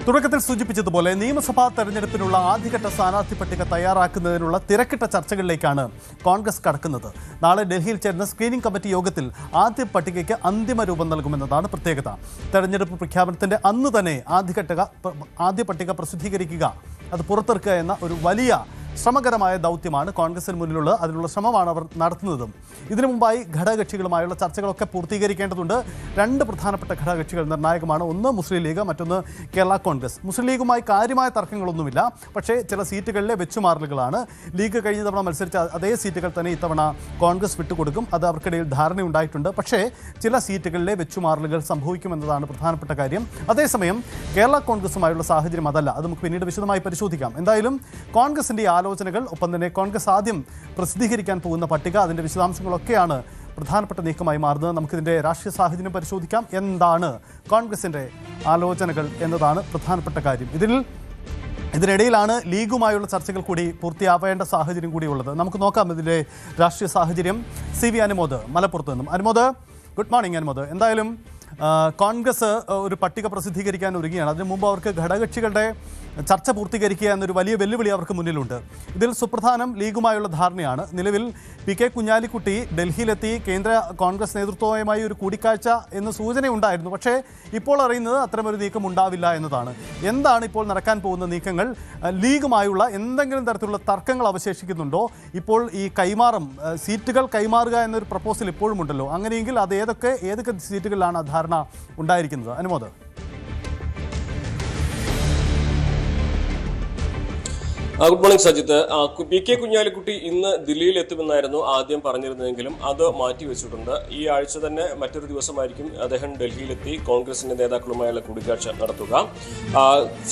തുടക്കത്തിൽ സൂചിപ്പിച്ചതുപോലെ നിയമസഭാ തെരഞ്ഞെടുപ്പിനുള്ള ആദ്യഘട്ട സ്ഥാനാർത്ഥി പട്ടിക തയ്യാറാക്കുന്നതിനുള്ള തിരക്കിട്ട ചർച്ചകളിലേക്കാണ് കോൺഗ്രസ് കടക്കുന്നത്. നാളെ ഡൽഹിയിൽ ചേരുന്ന സ്ക്രീനിംഗ് കമ്മിറ്റി യോഗത്തിൽ ആദ്യ പട്ടികയ്ക്ക് അന്തിമ രൂപം നൽകുമെന്നതാണ് പ്രത്യേകത. തെരഞ്ഞെടുപ്പ് പ്രഖ്യാപനത്തിന്റെ അന്ന് തന്നെ ആദ്യ പട്ടിക പ്രസിദ്ധീകരിക്കുക, അത് പുറത്തിറക്കുക എന്ന ഒരു വലിയ ശ്രമകരമായ ദൗത്യമാണ് കോൺഗ്രസിന് മുന്നിലുള്ളത്. അതിനുള്ള ശ്രമമാണ് അവർ നടത്തുന്നതും. ഇതിനു മുമ്പായി ഘടകകക്ഷികളുമായുള്ള ചർച്ചകളൊക്കെ പൂർത്തീകരിക്കേണ്ടതുണ്ട്. രണ്ട് പ്രധാനപ്പെട്ട ഘടകകക്ഷികൾ നിർണായകമാണ്. ഒന്ന് മുസ്ലിം ലീഗ്, മറ്റൊന്ന് കേരള കോൺഗ്രസ്. മുസ്ലിം ലീഗുമായി കാര്യമായ തർക്കങ്ങളൊന്നുമില്ല, പക്ഷേ ചില സീറ്റുകളിലെ വെച്ചുമാറലുകളാണ്. ലീഗ് കഴിഞ്ഞ തവണ മത്സരിച്ച അതേ സീറ്റുകൾ തന്നെ ഇത്തവണ കോൺഗ്രസ് വിട്ടുകൊടുക്കും. അത് അവർക്കിടയിൽ ധാരണയുണ്ടായിട്ടുണ്ട്. പക്ഷേ ചില സീറ്റുകളിലെ വെച്ചുമാറലുകൾ സംഭവിക്കുമെന്നതാണ് പ്രധാനപ്പെട്ട കാര്യം. അതേസമയം കേരള കോൺഗ്രസുമായുള്ള സാഹചര്യം അതല്ല. അത് നമുക്ക് പിന്നീട് വിശദമായി പരിശോധിക്കാം. എന്തായാലും കോൺഗ്രസിൻ്റെ ആലോചനകൾ, ഒപ്പം തന്നെ കോൺഗ്രസ് ആദ്യം പ്രസിദ്ധീകരിക്കാൻ പോകുന്ന പട്ടിക, അതിൻ്റെ വിശദാംശങ്ങളൊക്കെയാണ് പ്രധാനപ്പെട്ട നീക്കമായി മാറുന്നത്. നമുക്കിതിൻ്റെ രാഷ്ട്രീയ സാഹചര്യം പരിശോധിക്കാം. എന്താണ് കോൺഗ്രസിൻ്റെ ആലോചനകൾ എന്നതാണ് പ്രധാനപ്പെട്ട കാര്യം. ഇതിനിടയിലാണ് ലീഗുമായുള്ള ചർച്ചകൾ കൂടി പൂർത്തിയാവേണ്ട സാഹചര്യം കൂടിയുള്ളത്. നമുക്ക് നോക്കാം ഇതിൻ്റെ രാഷ്ട്രീയ സാഹചര്യം. CV അനുമോദ് മലപ്പുറത്ത് നിന്നും. Anumod, good morning. അനുമോദ്, എന്തായാലും കോൺഗ്രസ് ഒരു പട്ടിക പ്രസിദ്ധീകരിക്കാൻ ഒരുങ്ങിയാണ്. അതിനു മുമ്പ് അവർക്ക് ഘടകകക്ഷികളുടെ ചർച്ച പൂർത്തീകരിക്കുക എന്നൊരു വലിയ വെല്ലുവിളി അവർക്ക് മുന്നിലുണ്ട്. ഇതിൽ സുപ്രധാനം ലീഗുമായുള്ള ധാരണയാണ്. നിലവിൽ PK കുഞ്ഞാലിക്കുട്ടി ഡൽഹിയിലെത്തി കേന്ദ്ര കോൺഗ്രസ് നേതൃത്വവുമായി ഒരു കൂടിക്കാഴ്ച എന്ന സൂചനയുണ്ടായിരുന്നു. പക്ഷേ ഇപ്പോൾ അറിയുന്നത് അത്തരമൊരു നീക്കം ഉണ്ടാവില്ല എന്നതാണ്. എന്താണ് ഇപ്പോൾ നടക്കാൻ പോകുന്ന നീക്കങ്ങൾ? ലീഗുമായുള്ള എന്തെങ്കിലും തരത്തിലുള്ള തർക്കങ്ങൾ അവശേഷിക്കുന്നുണ്ടോ? ഇപ്പോൾ ഈ സീറ്റുകൾ കൈമാറുക എന്നൊരു പ്രപ്പോസൽ ഇപ്പോഴും ഉണ്ടല്ലോ. അങ്ങനെയെങ്കിൽ അത് ഏതൊക്കെ സീറ്റുകളിലാണ് ആ ധാരണ ഉണ്ടായിരിക്കുന്നത്? Anumod. Good morning Sajith. PK Kunhalikutty ഇന്ന് ദില്ലിയിൽ എത്തുമെന്നായിരുന്നു ആദ്യം പറഞ്ഞിരുന്നതെങ്കിലും അത് മാറ്റിവെച്ചിട്ടുണ്ട്. ഈ ആഴ്ച തന്നെ മറ്റൊരു ദിവസമായിരിക്കും അദ്ദേഹം ഡൽഹിയിലെത്തി കോൺഗ്രസിന്റെ നേതാക്കളുമായുള്ള കൂടിക്കാഴ്ച നടത്തുക.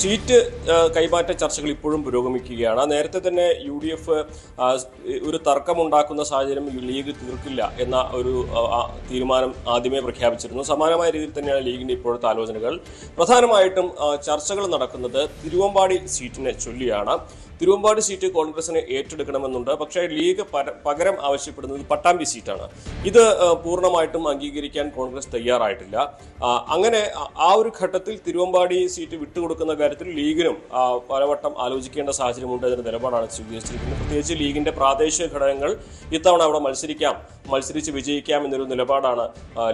സീറ്റ് കൈമാറ്റ ചർച്ചകൾ ഇപ്പോഴും പുരോഗമിക്കുകയാണ്. നേരത്തെ തന്നെ UDF ഒരു തർക്കമുണ്ടാക്കുന്ന സാഹചര്യം ലീഗ് തീർക്കില്ല എന്ന ഒരു തീരുമാനം ആദ്യമേ പ്രഖ്യാപിച്ചിരുന്നു. സമാനമായ രീതിയിൽ തന്നെയാണ് ലീഗിന്റെ ഇപ്പോഴത്തെ ആലോചനകൾ. പ്രധാനമായിട്ടും ചർച്ചകൾ നടക്കുന്നത് തിരുവമ്പാടി സീറ്റിനെ ചൊല്ലിയാണ്. തിരുവമ്പാടി സീറ്റ് കോൺഗ്രസിന് ഏറ്റെടുക്കണമെന്നുണ്ട്. പക്ഷേ ലീഗ് പകരം ആവശ്യപ്പെടുന്നത് പട്ടാമ്പി സീറ്റാണ്. ഇത് പൂർണ്ണമായിട്ടും അംഗീകരിക്കാൻ കോൺഗ്രസ് തയ്യാറായിട്ടില്ല. അങ്ങനെ ആ ഒരു ഘട്ടത്തിൽ തിരുവമ്പാടി സീറ്റ് വിട്ടുകൊടുക്കുന്ന കാര്യത്തിൽ ലീഗിനും പലവട്ടം ആലോചിക്കേണ്ട സാഹചര്യമുണ്ട് എന്നൊരു നിലപാടാണ് സ്വീകരിച്ചിരിക്കുന്നത്. പ്രത്യേകിച്ച് ലീഗിന്റെ പ്രാദേശിക ഘടകങ്ങൾ ഇത്തവണ അവിടെ മത്സരിച്ച് വിജയിക്കാം എന്നൊരു നിലപാടാണ്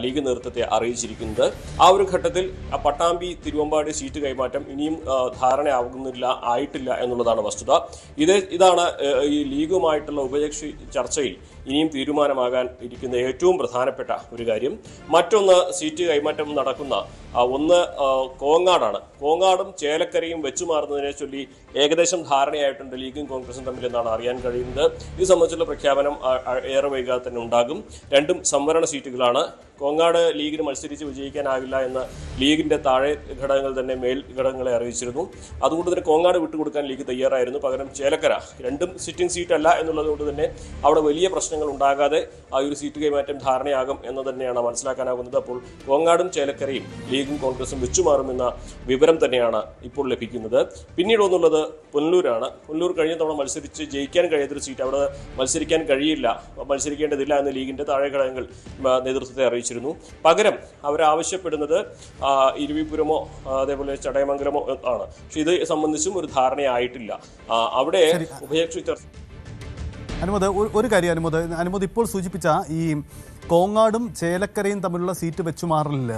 ലീഗ് നേതൃത്വത്തെ അറിയിച്ചിരിക്കുന്നത്. ആ ഒരു ഘട്ടത്തിൽ പട്ടാമ്പി തിരുവമ്പാടി സീറ്റ് കൈമാറ്റം ഇനിയും ആയിട്ടില്ല എന്നുള്ളതാണ് വസ്തുത. ഇതാണ് ഈ ലീഗുമായിട്ടുള്ള ഉഭയകക്ഷി ചർച്ചയിൽ ഇനിയും തീരുമാനമാകാൻ ഇരിക്കുന്ന ഏറ്റവും പ്രധാനപ്പെട്ട ഒരു കാര്യം. മറ്റൊന്ന്, സീറ്റ് കൈമാറ്റം നടക്കുന്ന ഒന്ന് കോങ്ങാടാണ്. കോങ്ങാടും ചേലക്കരയും വെച്ചുമാറുന്നതിനെ ചൊല്ലി ഏകദേശം ധാരണയായിട്ടുണ്ട് ലീഗും കോൺഗ്രസും തമ്മിൽ എന്നാണ് അറിയാൻ കഴിയുന്നത്. ഇത് സംബന്ധിച്ചുള്ള പ്രഖ്യാപനം ഏറെ വൈകാതെ തന്നെ ഉണ്ടാകും. രണ്ടും സംവരണ സീറ്റുകളാണ്. കോങ്ങാട് ലീഗിന് മത്സരിച്ച് വിജയിക്കാനാകില്ല എന്ന് ലീഗിന്റെ താഴെ ഘടകങ്ങൾ തന്നെ മേൽ ഘടകങ്ങളെ അറിയിച്ചിരുന്നു. അതുകൊണ്ട് തന്നെ കോങ്ങാട് വിട്ടുകൊടുക്കാൻ ലീഗ് തയ്യാറായിരുന്നു. പകരം ചേലക്കര രണ്ടും സിറ്റിംഗ് സീറ്റ് അല്ല എന്നുള്ളത് കൊണ്ട് തന്നെ അവിടെ വലിയ പ്രശ്നങ്ങൾ ഉണ്ടാകാതെ ആ ഒരു സീറ്റ് കൈമാറ്റം ധാരണയാകും എന്ന് തന്നെയാണ് മനസ്സിലാക്കാനാകുന്നത്. അപ്പോൾ കോങ്ങാടും ചേലക്കരയും ലീഗും കോൺഗ്രസും വെച്ചുമാറുമെന്ന വിവരം തന്നെയാണ് ഇപ്പോൾ ലഭിക്കുന്നത്. പിന്നീട് ഒന്നുള്ളത് പുനലൂരാണ്. പുനലൂർ കഴിഞ്ഞ തവണ മത്സരിച്ച് ജയിക്കാൻ കഴിയാത്തൊരു സീറ്റ്, അവിടെ മത്സരിക്കേണ്ടതില്ല എന്ന് ലീഗിന്റെ താഴെ ഘടകങ്ങൾ നേതൃത്വത്തെ അറിയിച്ചിരുന്നു. പകരം അവരാവശ്യപ്പെടുന്നത് ഇരവിപുരമോ അതേപോലെ ചടയമംഗലമോ ആണ്. പക്ഷെ ഇത് സംബന്ധിച്ചും ഒരു ധാരണയായിട്ടില്ല. അവിടെ ഉഭയകക്ഷി ചർച്ച. അനുമോദ്, ഒരു കാര്യം അനുമോദ് ഇപ്പോൾ സൂചിപ്പിച്ച ഈ കോങ്ങാടും ചേലക്കരയും തമ്മിലുള്ള സീറ്റ് വെച്ചുമാറലിൽ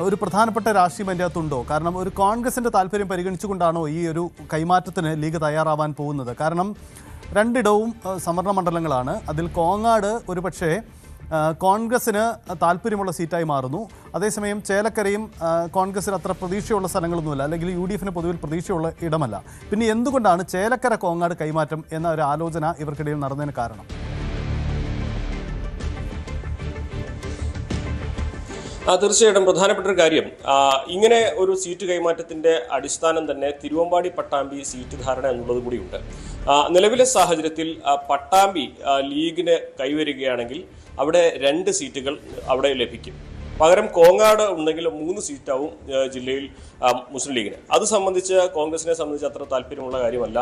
ഒരു പ്രധാനപ്പെട്ട രാഷ്ട്രീയം അതിൻ്റെ അകത്തുണ്ടോ? കാരണം ഒരു കോൺഗ്രസിൻ്റെ താല്പര്യം പരിഗണിച്ചുകൊണ്ടാണോ ഈ ഒരു കൈമാറ്റത്തിന് ലീഗ് തയ്യാറാവാൻ പോകുന്നത്? കാരണം രണ്ടിടവും സംവരണ മണ്ഡലങ്ങളാണ്. അതിൽ കോങ്ങാട് ഒരുപക്ഷേ കോൺഗ്രസിന് താല്പര്യമുള്ള സീറ്റായി മാറുന്നു. അതേസമയം ചേലക്കരയും കോൺഗ്രസിന് അത്ര പ്രതീക്ഷയുള്ള സ്ഥലങ്ങളൊന്നുമില്ല, അല്ലെങ്കിൽ UDF പൊതുവിൽ പ്രതീക്ഷയുള്ള ഇടമല്ല. പിന്നെ എന്തുകൊണ്ടാണ് ചേലക്കര കോങ്ങാട് കൈമാറ്റം എന്ന ഒരു ആലോചന ഇവർക്കിടയിൽ നടന്നതിന് കാരണം? തീർച്ചയായിട്ടും പ്രധാനപ്പെട്ട ഒരു കാര്യം, ഇങ്ങനെ ഒരു സീറ്റ് കൈമാറ്റത്തിന്റെ അടിസ്ഥാനം തന്നെ തിരുവമ്പാടി പട്ടാമ്പി സീറ്റ് ധാരണ എന്നുള്ളത് കൂടിയുണ്ട്. നിലവിലെ സാഹചര്യത്തിൽ പട്ടാമ്പി ലീഗിന് കൈവരികയാണെങ്കിൽ അവിടെ 2 സീറ്റുകൾ അവിടെ ലഭിക്കും. പകരം കോങ്ങാട് ഉണ്ടെങ്കിൽ 3 സീറ്റാവും ജില്ലയിൽ മുസ്ലിം ലീഗിന്. അത് സംബന്ധിച്ച് കോൺഗ്രസിനെ സംബന്ധിച്ച് അത്ര താല്പര്യമുള്ള കാര്യമല്ല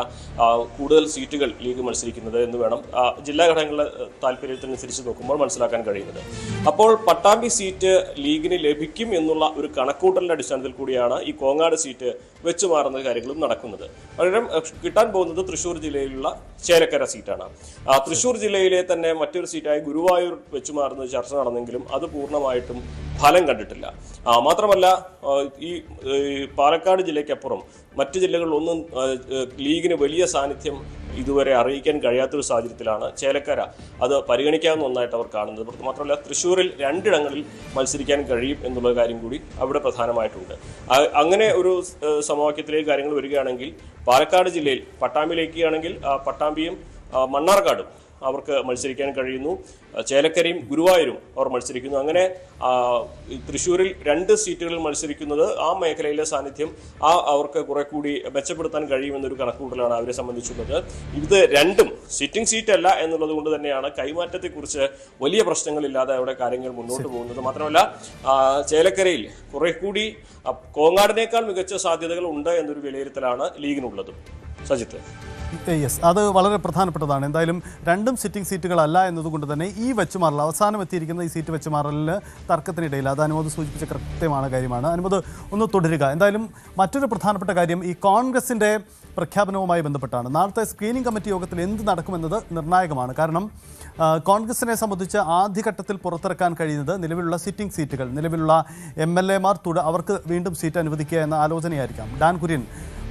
കൂടുതൽ സീറ്റുകൾ ലീഗ് മത്സരിക്കുന്നത് എന്ന് വേണം ജില്ലാ ഘടകങ്ങളുടെ താല്പര്യത്തിനനുസരിച്ച് നോക്കുമ്പോൾ മനസ്സിലാക്കാൻ കഴിയുന്നത്. അപ്പോൾ പട്ടാമ്പി സീറ്റ് ലീഗിന് ലഭിക്കും എന്നുള്ള ഒരു കണക്കൂട്ടലിന്റെ അടിസ്ഥാനത്തിൽ കൂടിയാണ് ഈ കോങ്ങാട് സീറ്റ് വെച്ചു മാറുന്ന കാര്യങ്ങളും നടക്കുന്നത്. പകരം കിട്ടാൻ പോകുന്നത് തൃശ്ശൂർ ജില്ലയിലുള്ള ചേലക്കര സീറ്റാണ്. തൃശ്ശൂർ ജില്ലയിലെ തന്നെ മറ്റൊരു സീറ്റായ ഗുരുവായൂർ വെച്ചു മാറുന്നത് ചർച്ച നടന്നെങ്കിലും അത് പൂർണ്ണമായിട്ടും ഫലം കണ്ടിട്ടില്ല. മാത്രമല്ല ഈ പാലക്കാട് ജില്ലയ്ക്കപ്പുറം മറ്റ് ജില്ലകളിലൊന്നും ലീഗിന് വലിയ സാന്നിധ്യം ഇതുവരെ അറിയിക്കാൻ കഴിയാത്തൊരു സാഹചര്യത്തിലാണ് ചേലക്കര അത് പരിഗണിക്കാവുന്ന ഒന്നായിട്ട് അവർ കാണുന്നത്. മാത്രമല്ല തൃശ്ശൂരിൽ 2 ഇടങ്ങളിൽ മത്സരിക്കാൻ കഴിയും എന്നുള്ള കാര്യം കൂടി അവിടെ പ്രധാനമായിട്ടുണ്ട്. അങ്ങനെ ഒരു സമവാക്യത്തിലേക്ക് കാര്യങ്ങൾ വരികയാണെങ്കിൽ പാലക്കാട് ജില്ലയിൽ പട്ടാമ്പിയിലേക്കാണെങ്കിൽ പട്ടാമ്പിയും മണ്ണാർക്കാടും അവർക്ക് മത്സരിക്കാൻ കഴിയുന്നു. ചേലക്കരയും ഗുരുവായൂരും അവർ മത്സരിക്കുന്നു. അങ്ങനെ തൃശ്ശൂരിൽ 2 സീറ്റുകളിൽ മത്സരിക്കുന്നത് ആ മേഖലയിലെ സാന്നിധ്യം അവർക്ക് കുറെ കൂടി മെച്ചപ്പെടുത്താൻ കഴിയുമെന്നൊരു കണക്കുകൂട്ടലാണ് അവരെ സംബന്ധിച്ചുള്ളത്. ഇത് രണ്ടും സിറ്റിംഗ് സീറ്റ് അല്ല എന്നുള്ളത് കൊണ്ട് തന്നെയാണ് കൈമാറ്റത്തെക്കുറിച്ച് വലിയ പ്രശ്നങ്ങളില്ലാതെ അവിടെ കാര്യങ്ങൾ മുന്നോട്ട് പോകുന്നത്. മാത്രമല്ല ചേലക്കരയിൽ കുറെ കൂടി കോങ്ങാടിനേക്കാൾ മികച്ച സാധ്യതകൾ ഉണ്ട് എന്നൊരു വിലയിരുത്തലാണ് ലീഗിനുള്ളത്. സജിത്ത്, യെസ്, അത് വളരെ പ്രധാനപ്പെട്ടതാണ്. എന്തായാലും 2 സിറ്റിംഗ് സീറ്റുകളല്ല എന്നതുകൊണ്ട് തന്നെ ഈ വെച്ചുമാറൽ അവസാനം എത്തിയിരിക്കുന്ന ഈ സീറ്റ് വെച്ചുമാറലിന് തർക്കത്തിനിടയിൽ അത് അനുമോദ് സൂചിപ്പിച്ച കൃത്യமான കാര്യമാണ്. അനുമോദ് ഒന്ന് തുടരുക. എന്തായാലും മറ്റൊരു പ്രധാനപ്പെട്ട കാര്യം ഈ കോൺഗ്രസിൻ്റെ പ്രഖ്യാപനവുമായി ബന്ധപ്പെട്ടാണ്. നാളത്തെ സ്ക്രീനിംഗ് കമ്മിറ്റി യോഗത്തിൽ എന്ത് നടക്കുമെന്നത് നിർണായകമാണ്. കാരണം കോൺഗ്രസിനെ സംബന്ധിച്ച് ആദ്യഘട്ടത്തിൽ പുറത്തിറക്കാൻ കഴിയുന്നത് നിലവിലുള്ള സിറ്റിംഗ് സീറ്റുകൾ, നിലവിലുള്ള MLA മാർ അവർക്ക് വീണ്ടും സീറ്റ് അനുവദിക്കുക എന്ന ആലോചനയായിരിക്കാം. ഡാൻ കുര്യൻ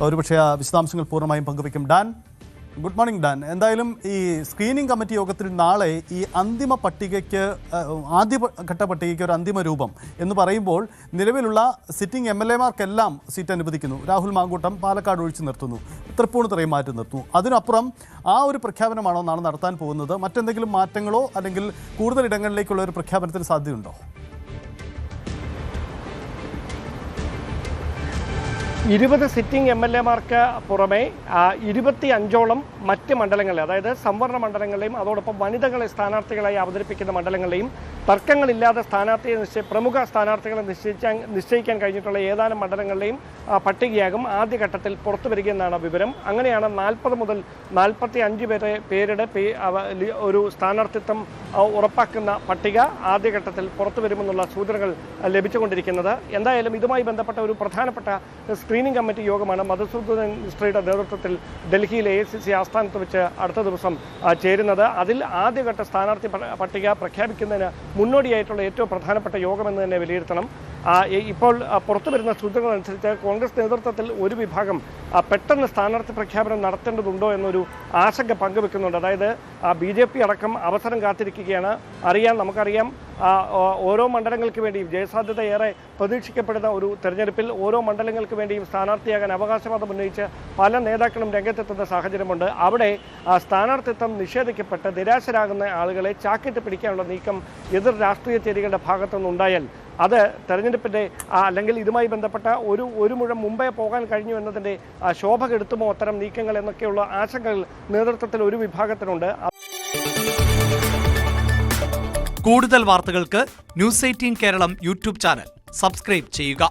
ഒരുപക്ഷെ വിശദാംശങ്ങൾ പൂർണ്ണമായും പങ്കുവയ്ക്കും. Dan, good morning Dan. എന്തായാലും ഈ സ്ക്രീനിംഗ് കമ്മിറ്റി യോഗത്തിൽ നാളെ ഈ അന്തിമ പട്ടികയ്ക്ക് ആദ്യഘട്ട പട്ടികയ്ക്ക് ഒരു അന്തിമ രൂപം എന്ന് പറയുമ്പോൾ നിലവിലുള്ള സിറ്റിംഗ് MLA മാർക്കെല്ലാം സീറ്റ് അനുവദിക്കുന്നു. രാഹുൽ മാങ്കൂട്ടം പാലക്കാട് ഒഴിച്ചു നിർത്തുന്നു, തൃപ്പൂണിത്തുറയും മാറ്റി നിർത്തുന്നു. അതിനപ്പുറം ആ ഒരു പ്രഖ്യാപനമാണോ നാളെ നടത്താൻ പോകുന്നത്? മറ്റെന്തെങ്കിലും മാറ്റങ്ങളോ അല്ലെങ്കിൽ കൂടുതൽ ഇടങ്ങളിലേക്കുള്ള ഒരു പ്രഖ്യാപനത്തിന് സാധ്യതയുണ്ടോ? 20 സിറ്റിംഗ് MLA-മാർക്ക് പുറമെ 25ഓളം മറ്റ് മണ്ഡലങ്ങളിൽ, അതായത് സംവരണ മണ്ഡലങ്ങളിലെയും അതോടൊപ്പം വനിതകളെ സ്ഥാനാർത്ഥികളായി അവതരിപ്പിക്കുന്ന മണ്ഡലങ്ങളിലെയും തർക്കങ്ങളില്ലാതെ പ്രമുഖ സ്ഥാനാർത്ഥികളെ നിശ്ചയിക്കാൻ കഴിഞ്ഞിട്ടുള്ള ഏതാനും മണ്ഡലങ്ങളിലെയും പട്ടികയാകും ആദ്യഘട്ടത്തിൽ പുറത്തു വരികയെന്നാണ് വിവരം. അങ്ങനെയാണ് 40 മുതൽ 45 പേരുടെ ഒരു സ്ഥാനാർത്ഥിത്വം ഉറപ്പാക്കുന്ന പട്ടിക ആദ്യഘട്ടത്തിൽ പുറത്തു വരുമെന്നുള്ള സൂചനകൾ ലഭിച്ചുകൊണ്ടിരിക്കുന്നത്. എന്തായാലും ഇതുമായി ബന്ധപ്പെട്ട ഒരു പ്രധാനപ്പെട്ട സ്ക്രീനിംഗ് കമ്മിറ്റി യോഗമാണ് മധുസൂദൻ മിസ്ട്രിയുടെ നേതൃത്വത്തിൽ ഡൽഹിയിലെ AICC ആസ്ഥാനത്ത് വെച്ച് അടുത്ത ദിവസം ചേരുന്നത്. അതിൽ ആദ്യഘട്ട സ്ഥാനാർത്ഥി പട്ടിക പ്രഖ്യാപിക്കുന്നതിന് മുന്നോടിയായിട്ടുള്ള ഏറ്റവും പ്രധാനപ്പെട്ട യോഗമെന്ന് തന്നെ വിലയിരുത്തണം. ഇപ്പോൾ പുറത്തു വരുന്ന സൂചനകൾ അനുസരിച്ച് കോൺഗ്രസ് നേതൃത്വത്തിൽ ഒരു വിഭാഗം പെട്ടെന്ന് സ്ഥാനാർത്ഥി പ്രഖ്യാപനം നടത്തേണ്ടതുണ്ടോ എന്നൊരു ആശങ്ക പങ്കുവെക്കുന്നുണ്ട്. അതായത് BJP അടക്കം അവസരം കാത്തിരിക്കുകയാണ്. നമുക്കറിയാം ഓരോ മണ്ഡലങ്ങൾക്ക് വേണ്ടിയും ജയസാധ്യത ഏറെ പ്രതീക്ഷിക്കപ്പെടുന്ന ഒരു തെരഞ്ഞെടുപ്പിൽ ഓരോ മണ്ഡലങ്ങൾക്ക് വേണ്ടിയും സ്ഥാനാർത്ഥിയാകാൻ അവകാശവാദം ഉന്നയിച്ച് പല നേതാക്കളും രംഗത്തെത്തുന്ന സാഹചര്യമുണ്ട്. അവിടെ സ്ഥാനാർത്ഥിത്വം നിഷേധിക്കപ്പെട്ട് നിരാശരാകുന്ന ആളുകളെ ചാക്കിട്ട് പിടിക്കാനുള്ള നീക്കം എതിർ രാഷ്ട്രീയ ചേരികളുടെ ഭാഗത്തുനിന്നുണ്ടായാൽ അത് തെരഞ്ഞെടുപ്പിൻ്റെ അല്ലെങ്കിൽ ഇതുമായി ബന്ധപ്പെട്ട ഒരു മുഴം മുമ്പേ പോകാൻ കഴിഞ്ഞു എന്നതിൻ്റെ ശോഭ കെടുത്തുമോ അത്തരം നീക്കങ്ങൾ എന്നൊക്കെയുള്ള ആശങ്കകൾ നേതൃത്വത്തിൽ ഒരു വിഭാഗത്തിനുണ്ട്. കൂടുതൽ വാർത്തകൾക്ക് News 18 Keralam YouTube channel subscribe ചെയ്യുക.